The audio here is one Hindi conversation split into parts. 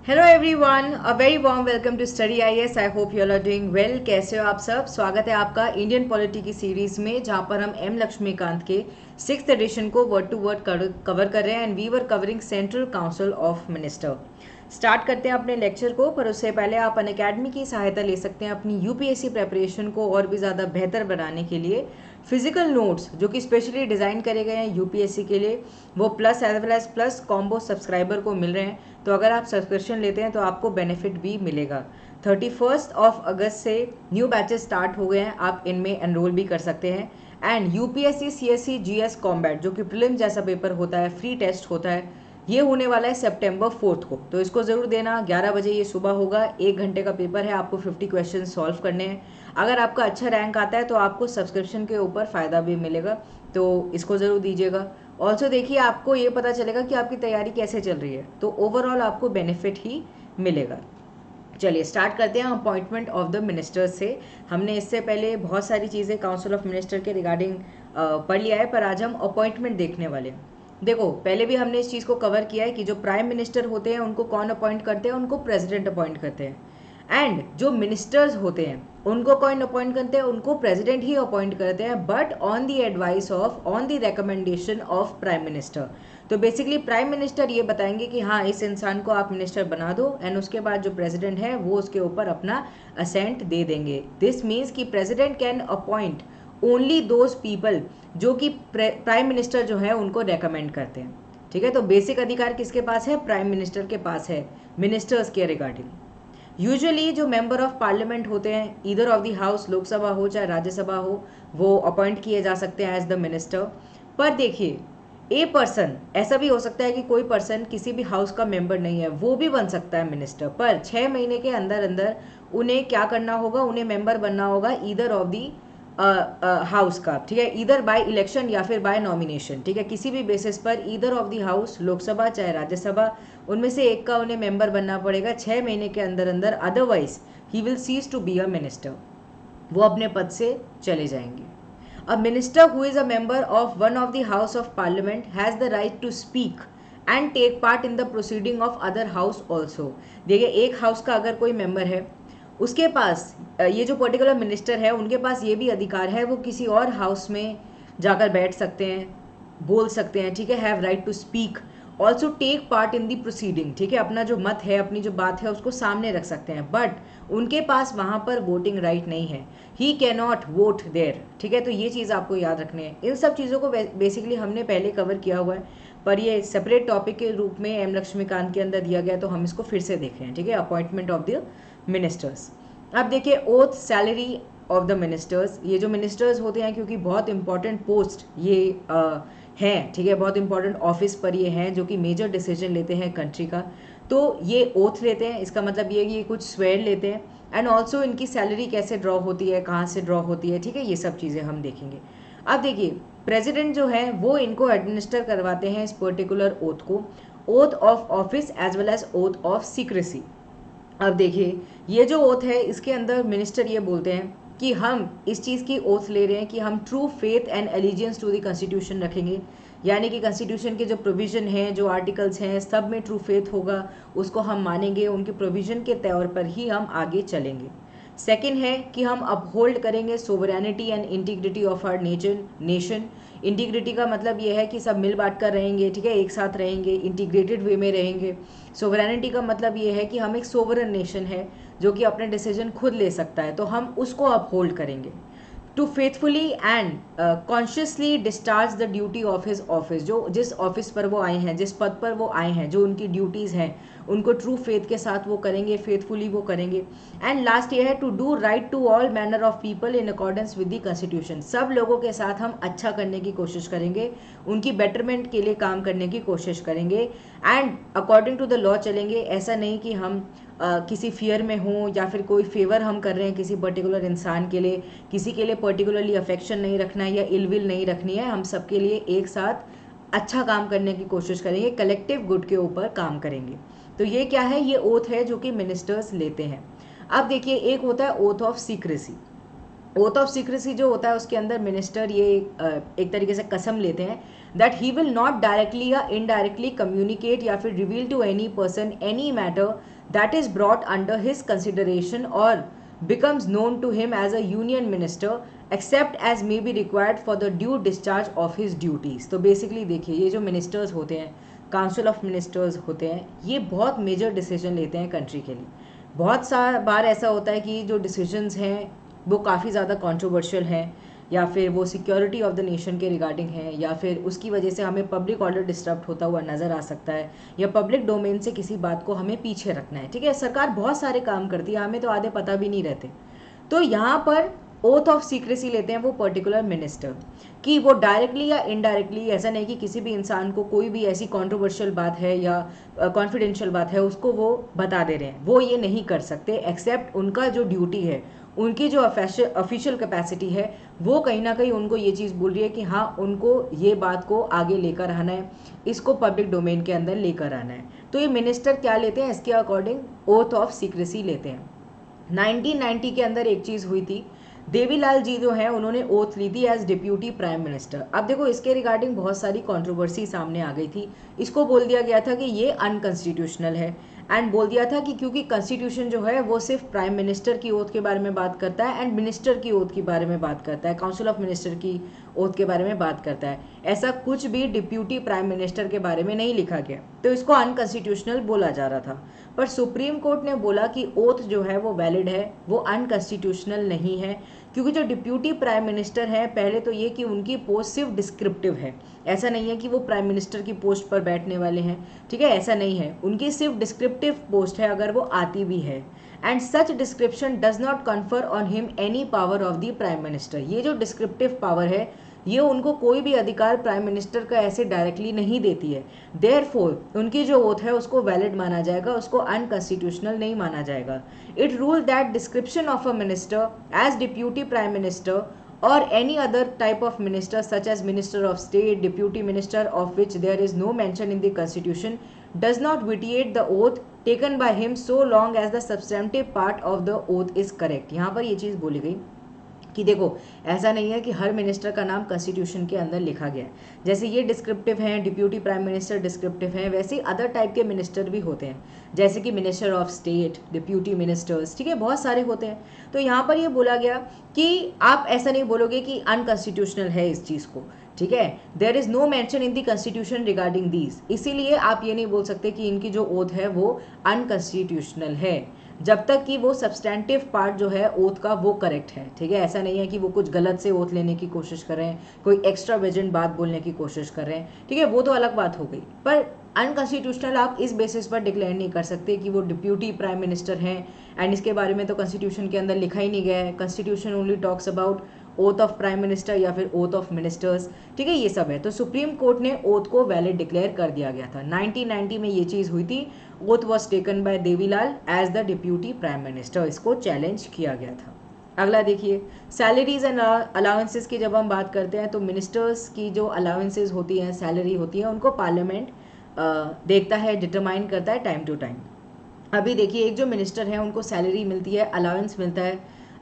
Hello everyone, a very warm welcome to study IAS. I hope you all are doing well. कैसे हो आप सब? स्वागत है आपका इंडियन पॉलिटी की सीरीज में, जहां पर हम एम लक्ष्मीकांत के 6th एडिशन को वर्ड टू वर्ड कवर कर रहे हैं and we were covering central council of minister. Start करते हैं अपने लेक्चर को, पर उससे पहले आप अनअकैडमी की सहायता ले सकते हैं अपनी यूपीएससी प्रेपरेशन को और भी ज़्यादा बेहतर बनाने के लिए। फिजिकल नोट्स जो कि स्पेशली डिज़ाइन करे गए हैं यूपीएससी के लिए, वो plus as well as plus combo subscriber को मिल रहे हैं। तो अगर आप सब्सक्रिप्शन लेते हैं तो आपको बेनिफिट भी मिलेगा। 31 अगस्त से न्यू बैचेस स्टार्ट हो गए हैं, आप इनमें एनरोल भी कर सकते हैं। And UPSC CSC GS combat जो कि प्रीलिम जैसा पेपर होता है, फ्री टेस्ट होता है, ये होने वाला है September 4 को। तो इसको ज़रूर देना। 11 बजे ये सुबह होगा। 1 घंटे का पेपर है, आपको 50 क्वेश्चन सॉल्व करने हैं। अगर आपका अच्छा रैंक आता है तो आपको सब्सक्रिप्शन के ऊपर फ़ायदा भी मिलेगा, तो इसको ज़रूर दीजिएगा। ऑल्सो देखिए, आपको ये पता चलेगा कि आपकी तैयारी कैसे चल रही है, तो ओवरऑल आपको बेनिफिट ही मिलेगा। चलिए स्टार्ट करते हैं अपॉइंटमेंट ऑफ द मिनिस्टर्स से। हमने इससे पहले बहुत सारी चीज़ें काउंसिल ऑफ मिनिस्टर के रिगार्डिंग पढ़ लिया है, पर आज हम अपॉइंटमेंट देखने वाले हैं। देखो, पहले भी हमने इस चीज़ को कवर किया है कि जो प्राइम मिनिस्टर होते हैं उनको कौन अपॉइंट करते हैं, उनको प्रेसिडेंट अपॉइंट करते हैं। एंड जो मिनिस्टर्स होते हैं उनको कौन अपॉइंट करते हैं, उनको प्रेसिडेंट ही अपॉइंट करते हैं, but on the advice of, on the recommendation of prime minister. तो बेसिकली प्राइम मिनिस्टर ये बताएंगे कि हाँ, इस इंसान को आप मिनिस्टर बना दो, एंड उसके बाद जो प्रेसिडेंट है वो उसके ऊपर अपना असेंट दे देंगे। दिस मीन्स कि president can appoint only those people जो कि प्राइम मिनिस्टर जो है उनको रेकमेंड करते हैं। ठीक है, तो बेसिक अधिकार किसके पास है? प्राइम मिनिस्टर के पास है मिनिस्टर्स के रिगार्डिंग। यूजुअली जो मेंबर ऑफ पार्लियामेंट होते हैं, either of the house, Lok Sabha हो चाहे राज्यसभा हो, वो अपॉइंट किए जा सकते हैं एज द मिनिस्टर। पर देखिए, ए पर्सन, ऐसा भी हो सकता है कि कोई पर्सन किसी भी हाउस का मेंबर नहीं है, वो भी बन सकता है मिनिस्टर, पर 6 महीने के अंदर अंदर उन्हें क्या करना होगा? उन्हें मेंबर बनना होगा ईदर ऑफ दी हाउस का। ठीक है, ईदर बाय इलेक्शन या फिर बाय नॉमिनेशन। ठीक है, किसी भी बेसिस पर either of the house, Lok Sabha चाहे राज्यसभा, उनमें से एक का उन्हें मेंबर बनना पड़ेगा 6 महीने के अंदर अंदर, otherwise he will cease to be a minister. वो अपने पद से चले जाएंगे। A minister who is a member of one of the House of Parliament has the right to speak and take part in the proceeding of other house also। देखिए, एक हाउस का अगर कोई मेंबर है, उसके पास ये जो पर्टिकुलर मिनिस्टर है उनके पास ये भी अधिकार है, वो किसी और हाउस में जाकर बैठ सकते हैं, बोल सकते हैं। ठीक है, have right to speak, also take part in the proceeding. ठीक है, अपना जो मत है, अपनी जो बात है उसको सामने रख सकते हैं, बट उनके पास वहाँ पर वोटिंग राइट नहीं है। He can not vote there. ठीक है, तो ये चीज़ आपको याद रखनी है। इन सब चीज़ों को बेसिकली हमने पहले कवर किया हुआ है, पर ये सेपरेट टॉपिक के रूप में एम लक्ष्मीकांत के अंदर दिया गया, तो हम इसको फिर से देख रहे हैं। ठीक है, अपॉइंटमेंट ऑफ द मिनिस्टर्स। अब देखिए, oath salary of the ministers. ये जो मिनिस्टर्स होते हैं, क्योंकि बहुत इंपॉर्टेंट पोस्ट ये हैं, ठीक है, बहुत इंपॉर्टेंट ऑफिस पर ये हैं जो कि मेजर डिसीजन लेते हैं कंट्री का, तो ये ओथ लेते हैं। इसका मतलब ये कि ये कुछ स्वेर लेते हैं। एंड ऑल्सो इनकी सैलरी कैसे ड्रॉ होती है, कहाँ से ड्रॉ होती है, ठीक है, ये सब चीज़ें हम देखेंगे। अब देखिए, प्रेसिडेंट जो है वो इनको एडमिनिस्टर करवाते हैं इस पर्टिकुलर ओथ को, oath of office as well as oath of secrecy. अब देखिए, ये जो ओथ है इसके अंदर मिनिस्टर ये बोलते हैं कि हम इस चीज़ की ओथ ले रहे हैं कि हम true faith and allegiance to the constitution रखेंगे, यानी कि कॉन्स्टिट्यूशन के जो प्रोविज़न हैं, जो आर्टिकल्स हैं, सब में ट्रू फेथ होगा, उसको हम मानेंगे, उनके प्रोविज़न के तौर पर ही हम आगे चलेंगे। सेकेंड है कि हम अपहोल्ड करेंगे sovereignty and integrity of our nation. Integrity का मतलब ये है कि सब मिल बांट कर रहेंगे, ठीक है, एक साथ रहेंगे, इंटीग्रेटेड वे में रहेंगे। सोवरेनिटी का मतलब ये है कि हम एक सोवरन नेशन है जो कि अपने डिसीजन खुद ले सकता है, तो हम उसको अपहोल्ड करेंगे। To faithfully and conscientiously discharge the duty of his office. जो जिस ऑफिस पर वो आए हैं, जिस पद पर वो आए हैं, जो उनकी ड्यूटीज़ हैं, उनको ट्रू फेथ के साथ वो करेंगे, फेथफुली वो करेंगे। एंड लास्ट ये है, to do right to all manner of people in accordance with the constitution. सब लोगों के साथ हम अच्छा करने की कोशिश करेंगे, उनकी बेटरमेंट के लिए काम करने की कोशिश करेंगे, and according to the law चलेंगे। ऐसा नहीं कि हम किसी फियर में हों या फिर कोई फेवर हम कर रहे हैं किसी पर्टिकुलर इंसान के लिए, किसी के लिए पर्टिकुलरली अफेक्शन नहीं रखना है या इलविल नहीं रखनी है। हम सबके लिए एक साथ अच्छा काम करने की कोशिश करेंगे, कलेक्टिव गुड के ऊपर काम करेंगे। तो ये क्या है? ये ओथ है जो कि मिनिस्टर्स लेते हैं। अब देखिए, एक होता है oath of secrecy. Oath of secrecy जो होता है उसके अंदर मिनिस्टर ये एक तरीके से कसम लेते हैं that he will not directly या इनडायरेक्टली कम्युनिकेट या फिर reveal to any person any matter that is brought under his consideration और becomes known to him as a union minister except as may be required for the due discharge of his duties। तो बेसिकली देखिए ये जो मिनिस्टर्स होते हैं, काउंसिल ऑफ मिनिस्टर्स होते हैं, ये बहुत मेजर डिसीजन लेते हैं कंट्री के लिए। बहुत सा बार ऐसा होता है कि जो डिसीजंस हैं वो काफ़ी ज़्यादा कंट्रोवर्शियल हैं, या फिर वो सिक्योरिटी ऑफ द नेशन के रिगार्डिंग है, या फिर उसकी वजह से हमें पब्लिक ऑर्डर डिस्टर्ब होता हुआ नज़र आ सकता है, या पब्लिक डोमेन से किसी बात को हमें पीछे रखना है। ठीक है, सरकार बहुत सारे काम करती है, हमें तो आधे पता भी नहीं रहते। तो यहाँ पर ओथ ऑफ सीक्रेसी लेते हैं वो पर्टिकुलर मिनिस्टर कि वो डायरेक्टली या इनडायरेक्टली, ऐसा नहीं कि किसी भी इंसान को कोई भी ऐसी कंट्रोवर्शियल बात है या कॉन्फिडेंशियल बात है उसको वो बता दे रहे हैं, वो ये नहीं कर सकते एक्सेप्ट उनका जो ड्यूटी है, उनकी जो ऑफिशियल कैपेसिटी है वो कहीं ना कहीं उनको ये चीज़ बोल रही है कि हाँ उनको ये बात को आगे लेकर आना है, इसको पब्लिक डोमेन के अंदर लेकर आना है। तो ये मिनिस्टर क्या लेते हैं, इसके अकॉर्डिंग ओथ ऑफ सीक्रेसी लेते हैं। 1990 के अंदर एक चीज़ हुई थी, देवीलाल जी जो हैं उन्होंने ओथ ली थी एज डिप्यूटी प्राइम मिनिस्टर। अब देखो इसके रिगार्डिंग बहुत सारी कंट्रोवर्सी सामने आ गई थी। इसको बोल दिया गया था कि ये अनकॉन्स्टिट्यूशनल है, एंड बोल दिया था कि क्योंकि कॉन्स्टिट्यूशन जो है वो सिर्फ प्राइम मिनिस्टर की ओथ के बारे में बात करता है एंड मिनिस्टर की ओथ के बारे में बात करता है, काउंसिल ऑफ मिनिस्टर की ओथ के बारे में बात करता है। ऐसा कुछ भी डिप्यूटी प्राइम मिनिस्टर के बारे में नहीं लिखा गया, तो इसको अनकॉन्स्टिट्यूशनल बोला जा रहा था। पर सुप्रीम कोर्ट ने बोला कि ओथ जो है वो वैलिड है, वो अनकॉन्स्टिट्यूशनल नहीं है, क्योंकि जो डिप्यूटी प्राइम मिनिस्टर है, पहले तो ये कि उनकी पोस्ट सिर्फ डिस्क्रिप्टिव है, ऐसा नहीं है कि वो प्राइम मिनिस्टर की पोस्ट पर बैठने वाले हैं। ठीक है, ऐसा नहीं है, उनकी सिर्फ डिस्क्रिप्टिव पोस्ट है अगर वो आती भी है, and such description does not confer on him any power of the prime minister. ये जो डिस्क्रिप्टिव पावर है ये उनको कोई भी अधिकार प्राइम मिनिस्टर का ऐसे डायरेक्टली नहीं देती है। देयरफॉर उनकी जो ओथ है उसको वैलिड माना जाएगा, उसको अनकॉन्स्टिट्यूशनल नहीं माना जाएगा। It rule that description of a minister as deputy prime minister or any other type of minister such as minister of state, deputy minister of which there is no mention in the constitution does not vitiate the oath taken by him so long as the substantive part of the oath is correct। यहाँ पर ये चीज़ बोली गई कि देखो ऐसा नहीं है कि हर मिनिस्टर का नाम कॉन्स्टिट्यूशन के अंदर लिखा गया है, जैसे ये डिस्क्रिप्टिव हैं, डिप्यूटी प्राइम मिनिस्टर डिस्क्रिप्टिव हैं, वैसे ही अदर टाइप के मिनिस्टर भी होते हैं, जैसे कि minister of state, deputy ministers, ठीक है, बहुत सारे होते हैं। तो यहाँ पर ये बोला गया कि आप ऐसा नहीं बोलोगे कि अनकॉन्स्टिट्यूशनल है इस चीज़ को, ठीक है, there is no mention in the constitution regarding these, इसीलिए आप ये नहीं बोल सकते कि इनकी जो ओथ है वो अनकॉन्स्टिट्यूशनल है जब तक कि वो सब्सटेंटिव पार्ट जो है ओथ का वो करेक्ट है। ठीक है, ऐसा नहीं है कि वो कुछ गलत से ओथ लेने की कोशिश कर रहे हैं, कोई एक्स्ट्रा वेजेंट बात बोलने की कोशिश कर रहे हैं, ठीक है, वो तो अलग बात हो गई। पर अनकॉन्स्टिट्यूशनल आप इस बेसिस पर डिक्लेयर नहीं कर सकते कि वो डिप्यूटी प्राइम मिनिस्टर हैं, एंड इसके बारे में तो कॉन्स्टिट्यूशन के अंदर लिखा ही नहीं गया है। Constitution only talks about oath of prime minister या फिर ओथ ऑफ मिनिस्टर्स, ठीक है, ये सब है। तो सुप्रीम कोर्ट ने ओथ को वैलिड डिक्लेयर कर दिया गया था। 1990 में ये चीज़ हुई थी, oath was taken by Devi Lal as the deputy prime minister, इसको चैलेंज किया गया था। अगला देखिए, सैलरीज एंड अलाउंसेस की जब हम बात करते हैं तो मिनिस्टर्स की जो अलाउंसेस होती हैं, सैलरी होती है, उनको पार्लियामेंट देखता है, डिटरमाइन करता है टाइम टू टाइम। अभी देखिए एक जो मिनिस्टर है उनको सैलरी मिलती है, अलाउंस मिलता है,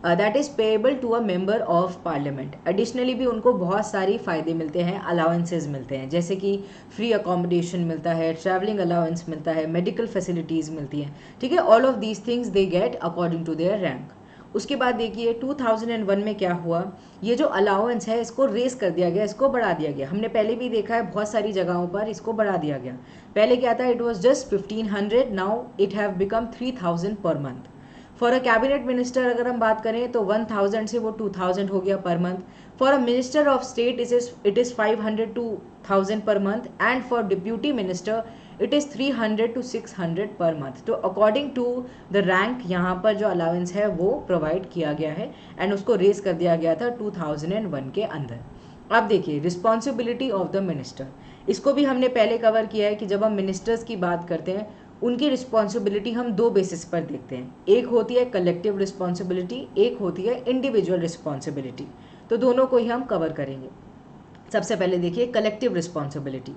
that is payable to a member of parliament. Additionally भी उनको बहुत सारी फ़ायदे मिलते हैं, अलाउंसेस मिलते हैं, जैसे कि फ्री अकोमोडेशन मिलता है, ट्रैवलिंग अलाउंस मिलता है, मेडिकल फैसिलिटीज़ मिलती हैं, ठीक है, all of these things they get according to their rank. उसके बाद देखिए 2001 में क्या हुआ, ये जो अलाउंस है इसको रेस कर दिया गया, इसको बढ़ा दिया गया। हमने पहले भी देखा है बहुत सारी जगहों पर इसको बढ़ा दिया गया। पहले क्या था, it was just 1500, now it have become 3000 per month. For a cabinet minister अगर हम बात करें तो 1000 से वो 2000 हो गया per month. For a minister of state it is 500 to 1000 per month, and for deputy minister it is 300 to 600 per month. तो अकॉर्डिंग टू द रैंक यहाँ पर जो अलाउंस है वो प्रोवाइड किया गया है, एंड उसको रेस कर दिया गया था 2001 के अंदर। अब देखिए रिस्पॉन्सिबिलिटी ऑफ द मिनिस्टर, इसको भी हमने पहले कवर किया है कि जब हम मिनिस्टर्स की बात करते हैं उनकी रिस्पॉन्सिबिलिटी हम दो बेसिस पर देखते हैं, एक होती है कलेक्टिव रिस्पॉन्सिबिलिटी, एक होती है इंडिविजुअल रिस्पॉन्सिबिलिटी। तो दोनों को ही हम कवर करेंगे। सबसे पहले देखिए कलेक्टिव रिस्पॉन्सिबिलिटी।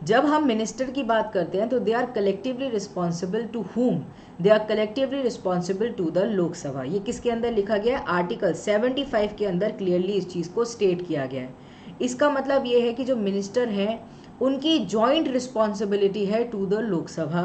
जब हम मिनिस्टर की बात करते हैं तो they are collectively responsible to whom, they are collectively responsible to the Lok Sabha. ये किसके अंदर लिखा गया है? आर्टिकल 75 के अंदर क्लियरली इस चीज़ को स्टेट किया गया है। इसका मतलब ये है कि जो मिनिस्टर हैं उनकी जॉइंट रिस्पॉन्सिबिलिटी है to the Lok Sabha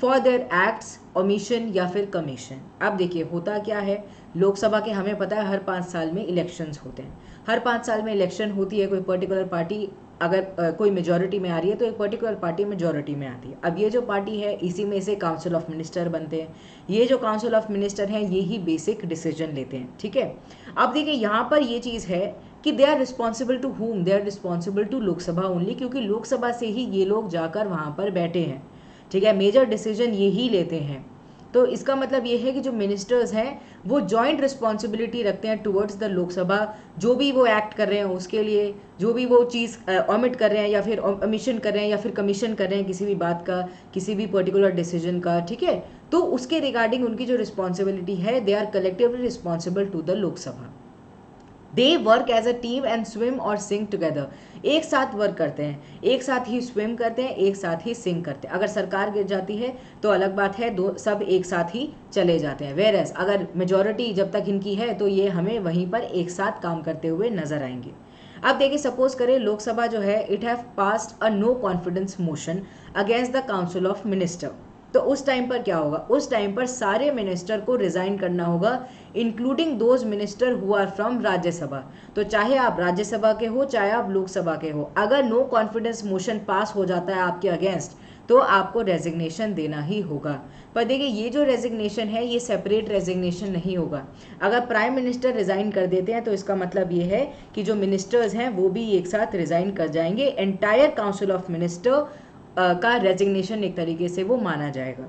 for their acts, omission या फिर कमीशन। अब देखिए होता क्या है, लोकसभा के हमें पता है हर 5 साल में इलेक्शंस होते हैं, हर 5 साल में इलेक्शन होती है। कोई पर्टिकुलर पार्टी अगर कोई मेजॉरिटी में आ रही है तो एक पर्टिकुलर पार्टी मेजॉरिटी में आती है। अब ये जो पार्टी है इसी में से काउंसिल ऑफ मिनिस्टर बनते हैं। ये जो काउंसिल ऑफ मिनिस्टर हैं ये ही बेसिक डिसीजन लेते हैं, ठीक है। अब देखिए यहाँ पर ये चीज़ है कि दे are responsible to whom, they are responsible to Lok Sabha only, क्योंकि लोकसभा से ही ये लोग जाकर वहाँ पर बैठे हैं, ठीक है। मेजर डिसीजन ये ही लेते हैं। तो इसका मतलब ये है कि जो मिनिस्टर्स हैं वो जॉइंट रिस्पॉन्सिबिलिटी रखते हैं टुवर्ड्स द लोकसभा। जो भी वो एक्ट कर रहे हैं उसके लिए, जो भी वो चीज़ ओमिट कर रहे हैं या फिर ओमिशन कर रहे हैं या फिर कमीशन कर रहे हैं किसी भी बात का, किसी भी पर्टिकुलर डिसीजन का, ठीक है, तो उसके रिगार्डिंग उनकी जो रिस्पॉन्सिबिलिटी है, they are collectively responsible to the Lok Sabha. They work as a team and swim or sink together. एक साथ वर्क करते हैं, एक साथ ही स्विम करते हैं, एक साथ ही सिंग करते हैं। अगर सरकार गिर जाती है तो अलग बात है, दो सब एक साथ ही चले जाते हैं। वेयर एज अगर मेजॉरिटी जब तक इनकी है तो ये हमें वहीं पर एक साथ काम करते हुए नजर आएंगे। अब देखिए सपोज करें लोकसभा जो है it have passed a no confidence motion against the council of minister. तो उस टाइम पर क्या होगा? उस टाइम पर सारे मिनिस्टर को रिजाइन करना होगा, including those minister who are from Rajya Sabha. तो चाहे आप राज्यसभा के हो चाहे आप लोकसभा के हो, अगर नो कॉन्फिडेंस मोशन पास हो जाता है आपके अगेंस्ट तो आपको रेजिग्नेशन देना ही होगा। पर देखिए ये जो रेजिग्नेशन है ये सेपरेट रेजिग्नेशन नहीं होगा। अगर प्राइम मिनिस्टर रिजाइन कर देते हैं तो इसका मतलब ये है कि जो मिनिस्टर्स हैं वो भी एक साथ रिजाइन कर जाएंगे। एंटायर काउंसिल ऑफ मिनिस्टर का रेजिग्नेशन एक तरीके से वो माना जाएगा,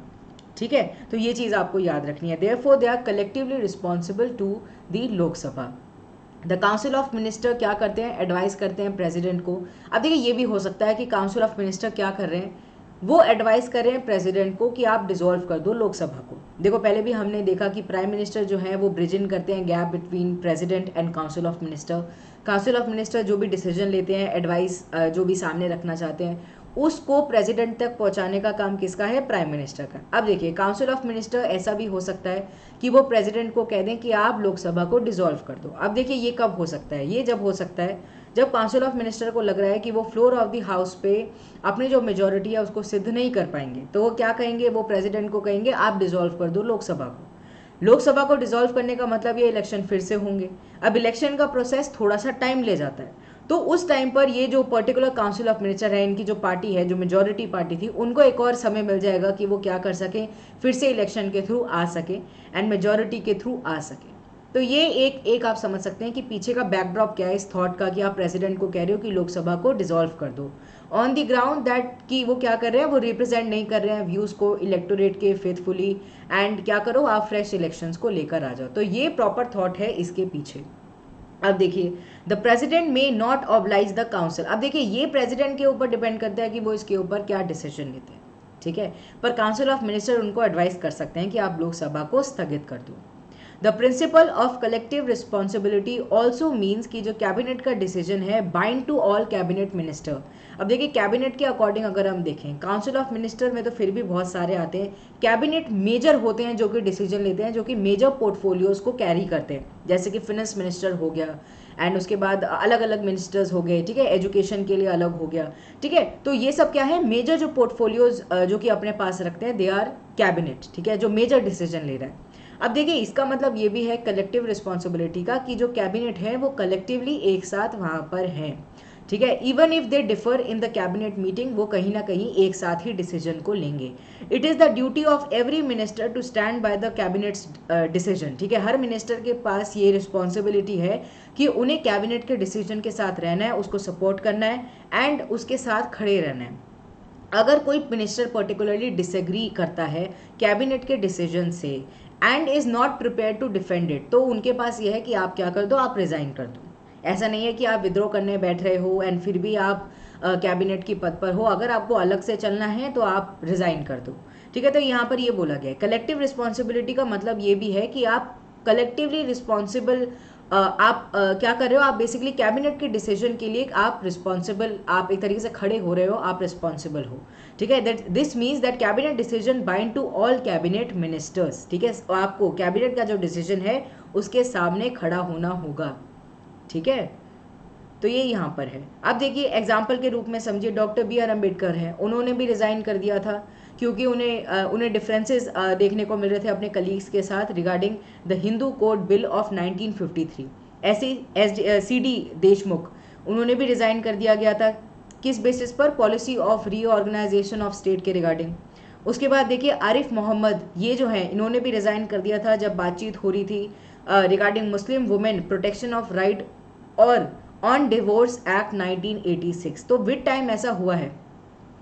ठीक है। तो ये चीज़ आपको याद रखनी है। Therefore they are collectively responsible to the Lok Sabha. The council of minister क्या करते हैं? एडवाइस करते हैं प्रेसिडेंट को। अब देखिए ये भी हो सकता है कि काउंसिल ऑफ मिनिस्टर क्या कर रहे हैं, वो एडवाइस कर रहे हैं प्रेसिडेंट को कि आप डिसॉल्व कर दो लोकसभा को। देखो पहले भी हमने देखा कि प्राइम मिनिस्टर जो है वो ब्रिज इन करते हैं gap between president and council of minister. Council of minister जो भी डिसीजन लेते हैं, एडवाइस जो भी सामने रखना चाहते हैं, उसको प्रेसिडेंट तक पहुंचाने का काम किसका है? प्राइम मिनिस्टर का। अब देखिए काउंसिल ऑफ मिनिस्टर ऐसा भी हो सकता है कि वो प्रेसिडेंट को कह दें कि आप लोकसभा को डिसॉल्व कर दो। अब देखिए ये कब हो सकता है? ये जब हो सकता है जब काउंसिल ऑफ मिनिस्टर को लग रहा है कि वो फ्लोर ऑफ द हाउस पे अपनी जो मेजोरिटी है उसको सिद्ध नहीं कर पाएंगे, तो वो क्या कहेंगे? वो प्रेसिडेंट को कहेंगे आप डिसॉल्व कर दो लोकसभा को। लोकसभा को डिसॉल्व करने का मतलब ये इलेक्शन फिर से होंगे। अब इलेक्शन का प्रोसेस थोड़ा सा टाइम ले जाता है, तो उस टाइम पर ये जो पर्टिकुलर काउंसिल ऑफ मिनिस्टर है, इनकी जो पार्टी है, जो मेजॉरिटी पार्टी थी, उनको एक और समय मिल जाएगा कि वो क्या कर सकें, फिर से इलेक्शन के थ्रू आ सके एंड मेजॉरिटी के थ्रू आ सके। तो ये एक आप समझ सकते हैं कि पीछे का बैकड्रॉप क्या है इस थॉट का कि आप प्रेसिडेंट को कह रहे हो कि लोकसभा को डिसॉल्व कर दो ऑन द ग्राउंड दैट कि वो क्या कर रहे हैं, वो रिप्रेजेंट नहीं कर रहे हैं व्यूज़ को इलेक्टोरेट के फेथफुली, एंड क्या करो आप फ्रेश इलेक्शंस को लेकर आ जाओ। तो ये प्रॉपर थॉट है इसके पीछे। अब देखिए the president may not oblige the council. अब देखिए ये प्रेसिडेंट के ऊपर डिपेंड करता है कि वो इसके ऊपर क्या डिसीजन लेते हैं, ठीक है। पर काउंसिल ऑफ मिनिस्टर उनको एडवाइस कर सकते हैं कि आप लोकसभा को स्थगित कर दो। The principle of collective responsibility also means कि जो कैबिनेट का डिसीजन है bind to all cabinet minister. अब देखिए कैबिनेट के अकॉर्डिंग अगर हम देखें, काउंसिल ऑफ मिनिस्टर में तो फिर भी बहुत सारे आते हैं, कैबिनेट मेजर होते हैं जो कि डिसीजन लेते हैं, जो कि मेजर पोर्टफोलियोज को कैरी करते हैं, जैसे कि फिनेंस मिनिस्टर हो गया एंड उसके बाद अलग अलग मिनिस्टर्स हो गए, ठीक है, एजुकेशन के लिए अलग हो गया, ठीक है। तो ये सब क्या है? मेजर जो पोर्टफोलियोज जो कि अपने पास रखते हैं, दे आर कैबिनेट, ठीक है, जो मेजर डिसीजन ले रहा है। अब देखिए इसका मतलब ये भी है कलेक्टिव रिस्पॉन्सिबिलिटी का कि जो कैबिनेट है वो कलेक्टिवली एक साथ वहाँ पर हैं, ठीक है। Even if they differ in the cabinet meeting, वो कहीं ना कहीं एक साथ ही डिसीजन को लेंगे। It is the duty of every minister to stand by the cabinet's decision, ठीक है। हर मिनिस्टर के पास ये रिस्पॉन्सिबिलिटी है कि उन्हें कैबिनेट के डिसीजन के साथ रहना है, उसको सपोर्ट करना है एंड उसके साथ खड़े रहना है। अगर कोई मिनिस्टर पर्टिकुलरली डिसएग्री करता है कैबिनेट के डिसीजन से and is not prepare to defend it, तो उनके पास यह है कि आप क्या कर दो, आप रिज़ाइन कर दो। ऐसा नहीं है कि आप विद्रोह करने बैठ रहे हो एंड फिर भी आप कैबिनेट की पद पर हो, अगर आपको अलग से चलना है तो आप रिज़ाइन कर दो, ठीक है। तो यहाँ पर ये बोला गया है कलेक्टिव रिस्पॉन्सिबिलिटी का मतलब ये भी है कि आप कलेक्टिवली रिस्पॉन्सिबल आप क्या कर रहे हो, आप बेसिकली कैबिनेट के डिसीजन के लिए आप रिस्पॉन्सिबल, आप एक तरीके से खड़े हो रहे हो, आप रिस्पॉन्सिबल हो, ठीक है। That this means that cabinet decision bind to all cabinet ministers, ठीक है। आपको कैबिनेट का जो डिसीजन है उसके सामने खड़ा होना होगा, ठीक है। तो ये यहाँ पर है। अब देखिए एग्जाम्पल के रूप में समझिए, डॉक्टर बी आर अम्बेडकर हैं, उन्होंने भी रिज़ाइन कर दिया था क्योंकि उन्हें डिफरेंसेस देखने को मिल रहे थे अपने कलीग्स के साथ regarding the Hindu code bill of 1953। ऐसे CD देशमुख, उन्होंने भी रिज़ाइन कर दिया गया था, किस बेसिस पर, policy of reorganisation of state के रिगार्डिंग। उसके बाद देखिए आरिफ मोहम्मद, ये जो है इन्होंने भी रिज़ाइन कर दिया था जब बातचीत हो रही थी regarding Muslim women protection of right और ऑन डिवोर्स एक्ट 1986। तो विद टाइम ऐसा हुआ है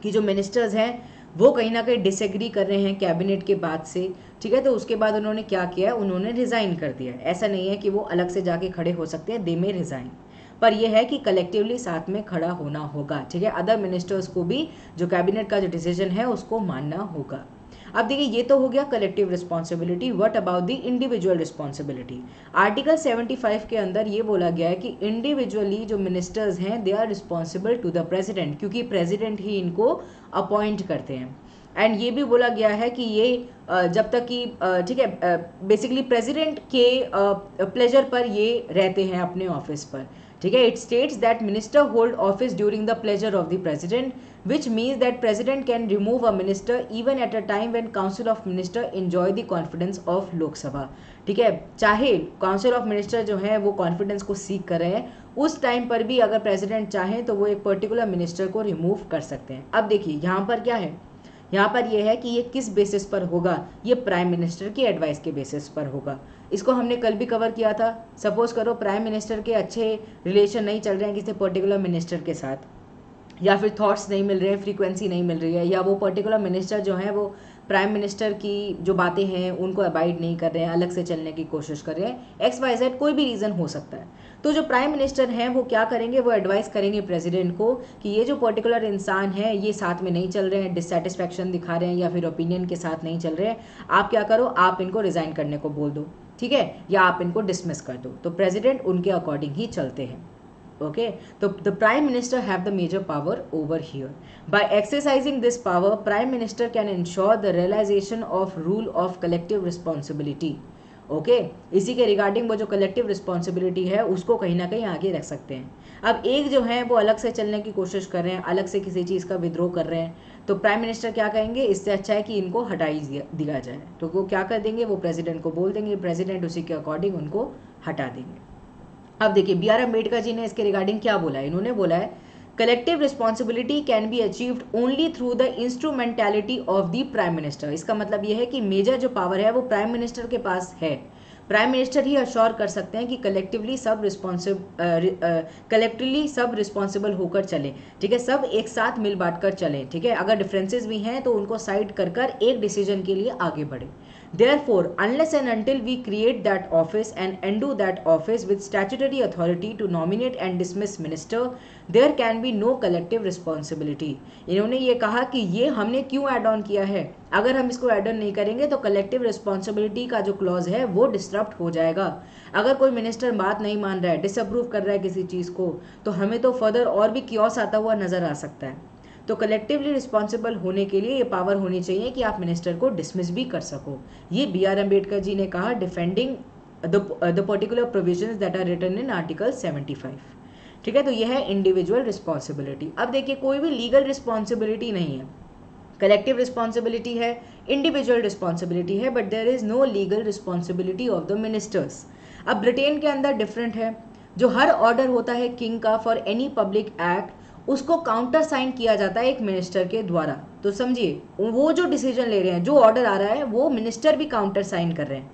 कि जो मिनिस्टर्स हैं वो कहीं ना कहीं डिसएग्री कर रहे हैं कैबिनेट के बाद से, ठीक है। तो उसके बाद उन्होंने क्या किया, उन्होंने रिज़ाइन कर दिया। ऐसा नहीं है कि वो अलग से जाके खड़े हो सकते हैं, दे में रिज़ाइन, पर यह है कि कलेक्टिवली साथ में खड़ा होना होगा, ठीक है। अदर मिनिस्टर्स को भी जो कैबिनेट का जो डिसीजन है उसको मानना होगा। अब देखिए ये तो हो गया collective responsibility. What about the individual responsibility. Article 75 के अंदर ये बोला गया है कि इंडिविजुअली जो मिनिस्टर्स हैं they are responsible to the president, क्योंकि प्रेसिडेंट ही इनको अपॉइंट करते हैं। एंड ये भी बोला गया है कि ये जब तक कि ठीक है बेसिकली प्रेसिडेंट के प्लेजर पर ये रहते हैं अपने ऑफिस पर, ठीक है। It states that minister hold office during the pleasure of the president, which means that president can remove a minister even at a time when council of minister enjoy the confidence of लोक सभा, ठीक है। चाहे काउंसिल ऑफ मिनिस्टर जो है वो कॉन्फिडेंस को सीख कर रहे हैं, उस टाइम पर भी अगर प्रेसिडेंट चाहें तो वो एक पर्टिकुलर मिनिस्टर को रिमूव कर सकते हैं। अब देखिए यहाँ पर क्या है, यहाँ पर यह है कि ये किस बेसिस पर होगा, ये प्राइम मिनिस्टर की एडवाइस के बेसिस पर होगा। इसको हमने कल भी कवर किया था। सपोज करो प्राइम मिनिस्टर के अच्छे रिलेशन नहीं चल रहे हैं किसी पर्टिकुलर मिनिस्टर के साथ, या फिर थॉट्स नहीं मिल रहे हैं, फ्रीक्वेंसी नहीं मिल रही है, या वो पर्टिकुलर मिनिस्टर जो है वो प्राइम मिनिस्टर की जो बातें हैं उनको अबाइड नहीं कर रहे हैं, अलग से चलने की कोशिश कर रहे हैं, XYZ कोई भी रीज़न हो सकता है। तो जो प्राइम मिनिस्टर हैं वो क्या करेंगे, वो एडवाइस करेंगे प्रेसिडेंट को कि ये जो पर्टिकुलर इंसान है ये साथ में नहीं चल रहे हैं, डिससेटिस्फैक्शन दिखा रहे हैं या फिर ओपिनियन के साथ नहीं चल रहे हैं, आप क्या करो, आप इनको रिज़ाइन करने को बोल दो, ठीक है, या आप इनको डिसमिस कर दो। तो प्रेसिडेंट उनके अकॉर्डिंग ही चलते हैं, okay। so the prime minister have the major power over here. By exercising this power, prime minister can ensure the realization of rule of collective responsibility, okay। इसी के रिगार्डिंग वो जो कलेक्टिव रिस्पॉन्सिबिलिटी है उसको कहीं ना कहीं आगे रख सकते हैं। अब एक जो है वो अलग से चलने की कोशिश कर रहे हैं, अलग से किसी चीज़ का विद्रोह कर रहे हैं, तो प्राइम मिनिस्टर क्या कहेंगे, इससे अच्छा है कि इनको हटा ही दिया जाए। तो वो क्या कर देंगे, वो प्रेसिडेंट को बोल देंगे, प्रेसिडेंट उसी के अकॉर्डिंग उनको हटा देंगे। अब देखिए बी आर अम्बेडकर जी ने इसके रिगार्डिंग क्या बोला है, इन्होंने बोला है collective responsibility can be achieved only through the instrumentality of the prime minister. इसका मतलब यह है कि मेजर जो पावर है वो प्राइम मिनिस्टर के पास है। प्राइम मिनिस्टर ही अश्योर कर सकते हैं कि कलेक्टिवली सब रिस्पॉन्सिबल होकर चलें, ठीक है, सब एक साथ मिल बांट कर चलें, ठीक है। अगर डिफरेंसेस भी हैं तो उनको साइड कर कर एक डिसीजन के लिए आगे बढ़े। Therefore, unless and until we create that office and undo that office with statutory authority to nominate and dismiss minister, there can be no collective responsibility। इन्होंने ये कहा कि ये हमने क्यों ऐड ऑन किया है, अगर हम इसको ऐड ऑन नहीं करेंगे तो कलेक्टिव रिस्पॉन्सिबिलिटी का जो क्लॉज है वो डिस्टर्ब हो जाएगा। अगर कोई मिनिस्टर बात नहीं मान रहा है, डिसअप्रूव कर रहा है किसी चीज़ को, तो हमें तो फर्दर और भी क्योस आता हुआ नजर आ सकता है। तो कलेक्टिवली रिस्पॉन्सिबल होने के लिए ये पावर होनी चाहिए कि आप मिनिस्टर को डिसमिस भी कर सको। ये बी आर अम्बेडकर जी ने कहा, defending the particular provisions that are written in article 75, ठीक है। तो यह है इंडिविजुअल रिस्पॉन्सिबिलिटी। अब देखिए कोई भी लीगल रिस्पॉन्सिबिलिटी नहीं है, कलेक्टिव रिस्पॉन्सिबिलिटी है, इंडिविजुअल रिस्पॉन्सिबिलिटी है, but there is no legal responsibility of the ministers. अब ब्रिटेन के अंदर डिफरेंट है, जो हर ऑर्डर होता है किंग का फॉर एनी पब्लिक एक्ट, उसको काउंटर साइन किया जाता है एक मिनिस्टर के द्वारा। तो समझिए वो जो डिसीजन ले रहे हैं, जो ऑर्डर आ रहा है वो मिनिस्टर भी काउंटर साइन कर रहे हैं।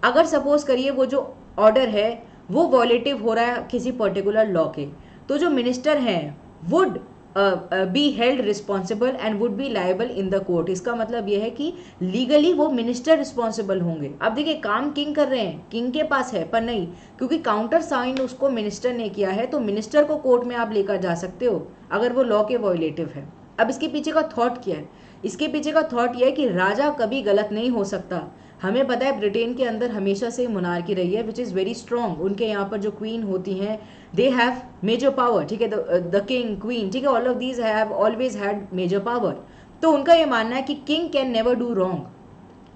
अगर सपोज करिए वो जो ऑर्डर है वो वॉलेटिव हो रहा है किसी पर्टिकुलर लॉ के, तो जो मिनिस्टर हैं would be held responsible and would be liable in the court. इसका मतलब यह है कि लीगली वो मिनिस्टर रिस्पॉन्सिबल होंगे। अब देखिए काम किंग कर रहे हैं, किंग के पास है, पर नहीं, क्योंकि काउंटर साइन उसको मिनिस्टर ने किया है, तो मिनिस्टर को कोर्ट में आप लेकर जा सकते हो अगर वो लॉ के वॉयलेटिव है। अब इसके पीछे का थॉट क्या है, इसके पीछे का थॉट यह है कि राजा कभी गलत नहीं हो सकता, हमें पता है ब्रिटेन के अंदर हमेशा से मोनार्की रही है विच इज़ वेरी स्ट्रॉन्ग। उनके यहाँ पर जो क्वीन होती हैं दे हैव मेजर पावर, ठीक है, द किंग क्वीन, ठीक है, all of these have always had major power. तो उनका ये मानना है कि king can never do wrong,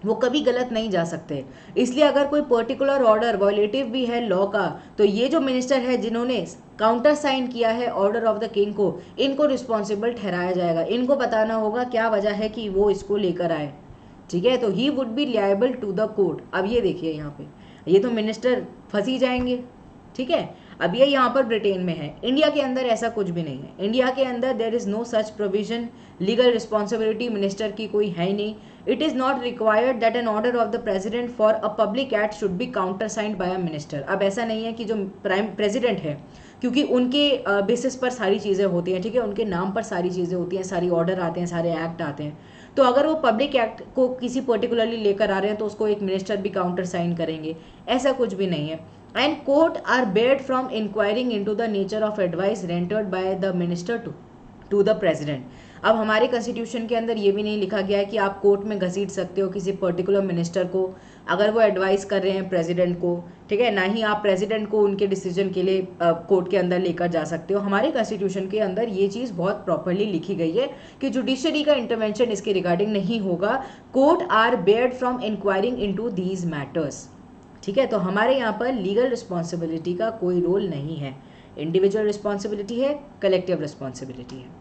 वो कभी गलत नहीं जा सकते। इसलिए अगर कोई पर्टिकुलर ऑर्डर वॉयलेटिव भी है लॉ का, तो ये जो मिनिस्टर है जिन्होंने काउंटर साइन किया है ऑर्डर ऑफ द किंग को, इनको रिस्पॉन्सिबल ठहराया जाएगा। इनको बताना होगा क्या वजह है कि वो इसको लेकर आए, ठीक है। तो he would be liable to the court. अब ये देखिए यहाँ पे, ये तो मिनिस्टर फंसी जाएंगे, ठीक है। अब ये यहाँ पर ब्रिटेन में है, इंडिया के अंदर ऐसा कुछ भी नहीं है। इंडिया के अंदर there is no such provision, legal responsibility minister की कोई है ही नहीं। It is not required that an order of the president for a public act should be countersigned by a minister. अब ऐसा नहीं है कि जो प्रेसिडेंट है, क्योंकि उनके बेसिस पर सारी चीज़ें होती हैं, ठीक है, उनके नाम पर सारी चीज़ें होती हैं, सारी ऑर्डर आते हैं, सारे एक्ट आते हैं। तो अगर वो पब्लिक एक्ट को किसी पर्टिकुलरली लेकर आ रहे हैं तो उसको एक मिनिस्टर भी काउंटर साइन करेंगे, ऐसा कुछ भी नहीं है। And court are barred from inquiring into the nature of advice rendered by the minister to the president. अब हमारे कॉन्स्टिट्यूशन के अंदर ये भी नहीं लिखा गया है कि आप कोर्ट में घसीट सकते हो किसी पर्टिकुलर मिनिस्टर को अगर वो एडवाइस कर रहे हैं प्रेसिडेंट को, ठीक है। ना ही आप प्रेसिडेंट को उनके डिसीजन के लिए कोर्ट के अंदर लेकर जा सकते हो। हमारे कॉन्स्टिट्यूशन के अंदर ये चीज़ बहुत प्रॉपरली लिखी गई है कि जुडिशरी का इंटरवेंशन इसके रिगार्डिंग नहीं होगा। Court are barred from inquiring into these matters, ठीक है। तो हमारे यहाँ पर लीगल रिस्पॉन्सिबिलिटी का कोई रोल नहीं है, इंडिविजुअल रिस्पॉन्सिबिलिटी है, कलेक्टिव रिस्पॉन्सिबिलिटी है।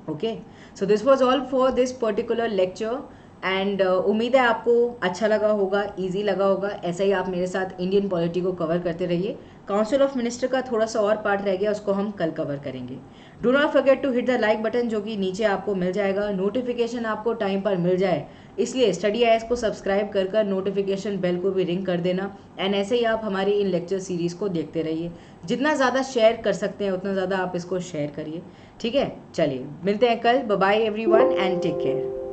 Okay, so this was all for this particular lecture and उम्मीद है आपको अच्छा लगा होगा, इजी लगा होगा। ऐसा ही आप मेरे साथ इंडियन पॉलिटी को कवर करते रहिए। काउंसिल ऑफ मिनिस्टर का थोड़ा सा और पार्ट रह गया, उसको हम कल कवर करेंगे। Do not forget to hit the like button जो कि आपको मिल जाएगा, नोटिफिकेशन आपको टाइम पर मिल जाए, इसलिए स्टडी आईएएस को सब्सक्राइब कर नोटिफिकेशन बेल को भी रिंग कर देना। एंड ऐसे ही आप हमारी इन लेक्चर सीरीज़ को देखते रहिए। जितना ज़्यादा शेयर कर सकते हैं उतना ज़्यादा आप इसको शेयर करिए, ठीक है। चलिए मिलते हैं कल। Bye bye everyone and take care.